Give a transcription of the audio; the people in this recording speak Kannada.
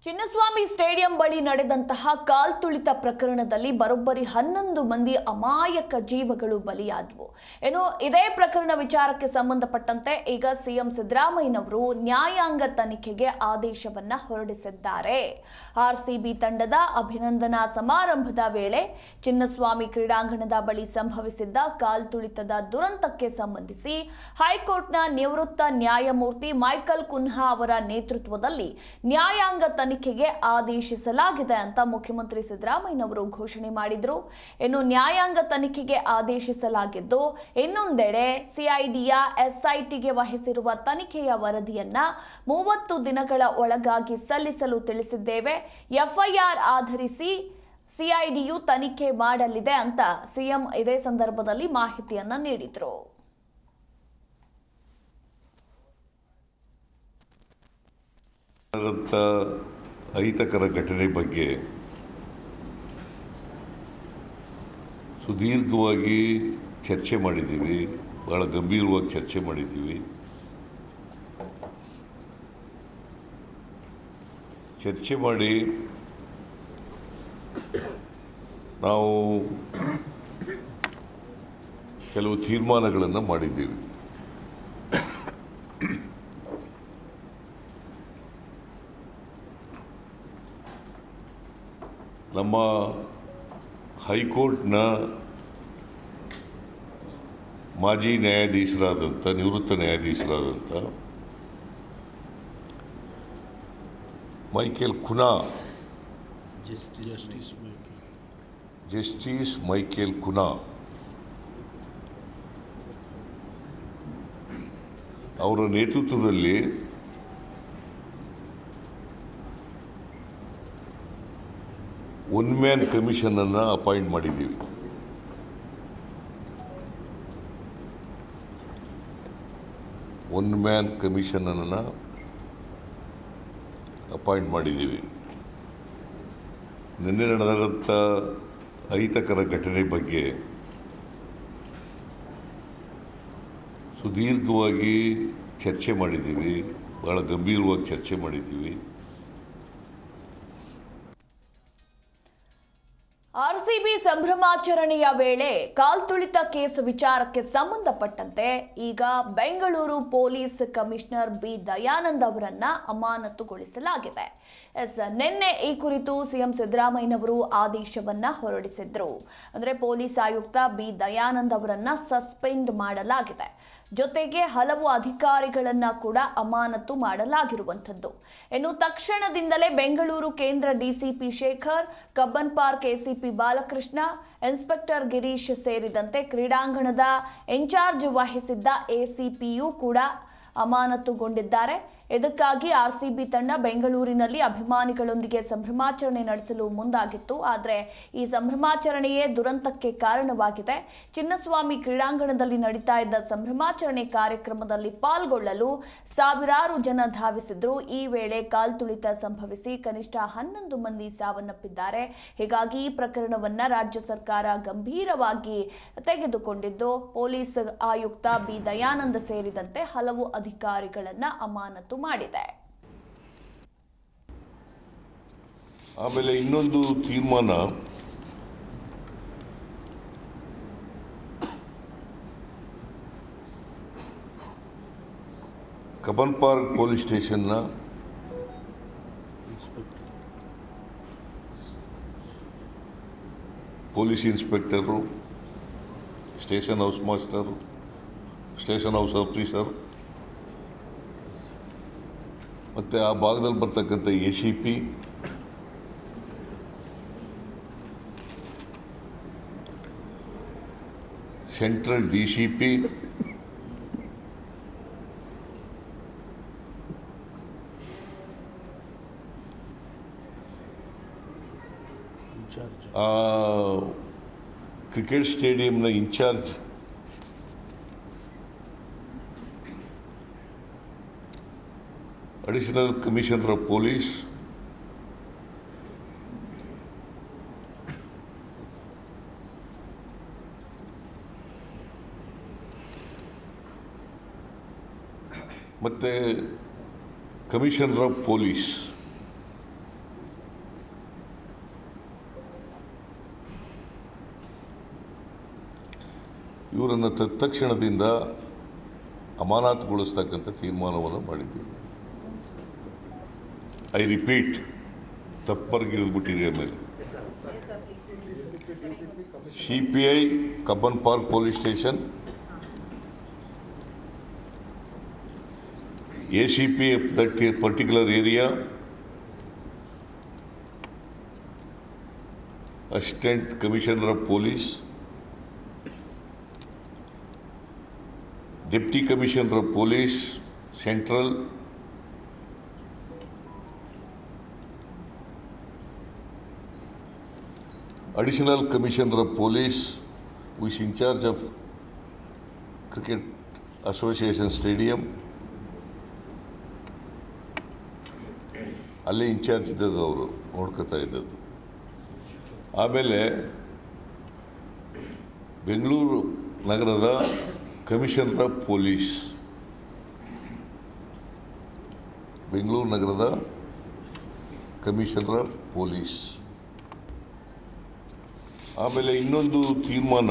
ಚಿನ್ನಸ್ವಾಮಿ ಸ್ಟೇಡಿಯಂ ಬಳಿ ನಡೆದಂತಹ ಕಾಲ್ತುಳಿತ ಪ್ರಕರಣದಲ್ಲಿ ಬರೋಬ್ಬರಿ 11 ಮಂದಿ ಅಮಾಯಕ ಜೀವಗಳು ಬಲಿಯಾದವು. ಇದೇ ಪ್ರಕರಣ ವಿಚಾರಕ್ಕೆ ಸಂಬಂಧಪಟ್ಟಂತೆ ಈಗ ಸಿಎಂ ಸಿದ್ದರಾಮಯ್ಯನವರು ನ್ಯಾಯಾಂಗ ತನಿಖೆಗೆ ಆದೇಶವನ್ನ ಹೊರಡಿಸಿದ್ದಾರೆ. ಆರ್ಸಿಬಿ ತಂಡದ ಅಭಿನಂದನಾ ಸಮಾರಂಭದ ವೇಳೆ ಚಿನ್ನಸ್ವಾಮಿ ಕ್ರೀಡಾಂಗಣದ ಬಳಿ ಸಂಭವಿಸಿದ್ದ ಕಾಲ್ತುಳಿತದ ದುರಂತಕ್ಕೆ ಸಂಬಂಧಿಸಿ ಹೈಕೋರ್ಟ್ನ ನಿವೃತ್ತ ನ್ಯಾಯಮೂರ್ತಿ ಮೈಕಲ್ ಕುನ್ಹಾ ಅವರ ನೇತೃತ್ವದಲ್ಲಿ ನ್ಯಾಯಾಂಗ ತನಿಖೆಗೆ ಆದೇಶಿಸಲಾಗಿದೆ ಅಂತ ಮುಖ್ಯಮಂತ್ರಿ ಸಿದ್ದರಾಮಯ್ಯನವರು ಘೋಷಣೆ ಮಾಡಿದ್ರು. ನ್ಯಾಯಾಂಗ ತನಿಖೆಗೆ ಆದೇಶಿಸಲಾಗಿದ್ದು, ಇನ್ನೊಂದೆಡೆ ಸಿಐಡಿಯ ಎಸ್ಐಟಿಗೆ ವಹಿಸಿರುವ ತನಿಖೆಯ ವರದಿಯನ್ನ 30 ದಿನಗಳ ಒಳಗಾಗಿ ಸಲ್ಲಿಸಲು ತಿಳಿಸಿದ್ದೇವೆ. ಎಫ್ಐಆರ್ ಆಧರಿಸಿ ಸಿಐಡಿಯು ತನಿಖೆ ಮಾಡಲಿದೆ ಅಂತ ಸಿಎಂ ಇದೇ ಸಂದರ್ಭದಲ್ಲಿ ಮಾಹಿತಿಯನ್ನ ನೀಡಿದ್ರು. ಅಹಿತಕರ ಘಟನೆ ಬಗ್ಗೆ ಸುದೀರ್ಘವಾಗಿ ಚರ್ಚೆ ಮಾಡಿದ್ದೀವಿ, ಬಹಳ ಗಂಭೀರವಾಗಿ ಚರ್ಚೆ ಮಾಡಿದ್ದೀವಿ. ಚರ್ಚೆ ಮಾಡಿ ನಾವು ಕೆಲವು ತೀರ್ಮಾನಗಳನ್ನು ಮಾಡಿದ್ದೀವಿ. ನಮ್ಮ ಹೈಕೋರ್ಟ್ನ ಮಾಜಿ ನ್ಯಾಯಾಧೀಶರಾದಂಥ ನಿವೃತ್ತ ನ್ಯಾಯಾಧೀಶರಾದಂಥ Michael Cunha, justice Michael Cunha ಅವರ ನೇತೃತ್ವದಲ್ಲಿ ಒನ್ ಮ್ಯಾನ್ ಕಮಿಷನನ್ನು ಅಪಾಯಿಂಟ್ ಮಾಡಿದ್ದೀವಿ. ಒನ್ ಮ್ಯಾನ್ ಕಮಿಷನನ್ನು ಅಪಾಯಿಂಟ್ ಮಾಡಿದ್ದೀವಿ. ನಿನ್ನೆ ನಡೆದಂಥ ಅಹಿತಕರ ಘಟನೆ ಬಗ್ಗೆ ಸುದೀರ್ಘವಾಗಿ ಚರ್ಚೆ ಮಾಡಿದ್ದೀವಿ, ಬಹಳ ಗಂಭೀರವಾಗಿ ಚರ್ಚೆ ಮಾಡಿದ್ದೀವಿ. ಆರ್ಸಿಬಿ ಸಂಭ್ರಮಾಚರಣೆಯ ವೇಳೆ ಕಾಲ್ತುಳಿತ ಕೇಸ್ ವಿಚಾರಕ್ಕೆ ಸಂಬಂಧಪಟ್ಟಂತೆ ಈಗ Bengaluru police commissioner B Dayanand ಅವರನ್ನ ಅಮಾನತುಗೊಳಿಸಲಾಗಿದೆ. ನಿನ್ನೆ ಈ ಕುರಿತು ಸಿಎಂ ಸಿದ್ದರಾಮಯ್ಯನವರು ಆದೇಶವನ್ನ ಹೊರಡಿಸಿದ್ರು. ಅಂದ್ರೆ ಪೊಲೀಸ್ ಆಯುಕ್ತ ಬಿ ದಯಾನಂದ್ ಅವರನ್ನ ಸಸ್ಪೆಂಡ್ ಮಾಡಲಾಗಿದೆ. ಜೊತೆಗೆ ಹಲವು ಅಧಿಕಾರಿಗಳನ್ನ ಕೂಡ ಅಮಾನತು ಮಾಡಲಾಗಿರುವಂಥದ್ದು. ತಕ್ಷಣದಿಂದಲೇ ಬೆಂಗಳೂರು ಕೇಂದ್ರ DCP Shekhar, Cubbon park ACP Balakrishna, inspector Girish ಸೇರಿದಂತೆ ಕ್ರೀಡಾಂಗಣದ ಇನ್ಚಾರ್ಜ್ ವಹಿಸಿದ್ದ ಎಸಿಪಿಯು ಕೂಡ ಅಮಾನತುಗೊಂಡಿದ್ದಾರೆ. ಇದಕ್ಕಾಗಿ ಆರ್ಸಿಬಿ ತಂಡ ಬೆಂಗಳೂರಿನಲ್ಲಿ ಅಭಿಮಾನಿಗಳೊಂದಿಗೆ ಸಂಭ್ರಮಾಚರಣೆ ನಡೆಸಲು ಮುಂದಾಗಿತ್ತು. ಆದರೆ ಈ ಸಂಭ್ರಮಾಚರಣೆಯೇ ದುರಂತಕ್ಕೆ ಕಾರಣವಾಗಿದೆ. ಚಿನ್ನಸ್ವಾಮಿ ಕ್ರೀಡಾಂಗಣದಲ್ಲಿ ನಡೀತಾ ಇದ್ದ ಸಂಭ್ರಮಾಚರಣೆ ಕಾರ್ಯಕ್ರಮದಲ್ಲಿ ಪಾಲ್ಗೊಳ್ಳಲು ಸಾವಿರಾರು ಜನ ಧಾವಿಸಿದ್ರು. ಈ ವೇಳೆ ಕಾಲ್ತುಳಿತ ಸಂಭವಿಸಿ ಕನಿಷ್ಠ 11 ಮಂದಿ ಸಾವನ್ನಪ್ಪಿದ್ದಾರೆ. ಹೀಗಾಗಿ ಈ ಪ್ರಕರಣವನ್ನ ರಾಜ್ಯ ಸರ್ಕಾರ ಗಂಭೀರವಾಗಿ ತೆಗೆದುಕೊಂಡಿದ್ದು, ಪೊಲೀಸ್ ಆಯುಕ್ತ ಬಿ ದಯಾನಂದ್ ಸೇರಿದಂತೆ ಹಲವು ಅಧಿಕಾರಿಗಳನ್ನ ಅಮಾನತು ಮಾಡಿದೆ. ಆಮೇಲೆ ಇನ್ನೊಂದು ತೀರ್ಮಾನ, ಕಬ್ಬನ್ ಪಾರ್ಕ್ ಪೊಲೀಸ್ ಸ್ಟೇಷನ್ನ police inspector, station house master, station house officer ಮತ್ತು ಆ ಭಾಗದಲ್ಲಿ ಬರ್ತಕ್ಕಂಥ ಎಸಿಪಿ, ಸೆಂಟ್ರಲ್ ಡಿಸಿಪಿ, ಕ್ರಿಕೆಟ್ ಸ್ಟೇಡಿಯಂನ incharge, additional commissioner of police, ಮತ್ತು ಕಮಿಷನರ್ ಆಫ್ ಪೊಲೀಸ್ ಇವರನ್ನು ತತ್ಕ್ಷಣದಿಂದ ಅಮಾನತುಗೊಳಿಸ್ತಕ್ಕಂಥ ತೀರ್ಮಾನವನ್ನು ಮಾಡಿದ್ದೀವಿ. ಐ ರಿಪೀಟ್, ತಪ್ಪರ್ಗಿಲ್ಬಿಟ್ಟಿರೋ ಮೇಲೆ CPI Cubbon park police station, ACP of that particular area, Assistant Commissioner of Police, Deputy Commissioner of Police, Central, Additional Commissioner of Police, who is in charge of Cricket Association Stadium, ಅಲ್ಲೇ ಇನ್ಚಾರ್ಜ್ ಇದ್ದದ್ದು, ಅವರು ನೋಡ್ಕೊತಾ ಇದ್ದದ್ದು. ಆಮೇಲೆ ಬೆಂಗಳೂರು ನಗರದ ಕಮಿಷನರ್ ಆಫ್ ಪೊಲೀಸ್, ಬೆಂಗಳೂರು ನಗರದ ಕಮಿಷನರ್ ಆಫ್ ಪೊಲೀಸ್. ಆಮೇಲೆ ಇನ್ನೊಂದು ತೀರ್ಮಾನ,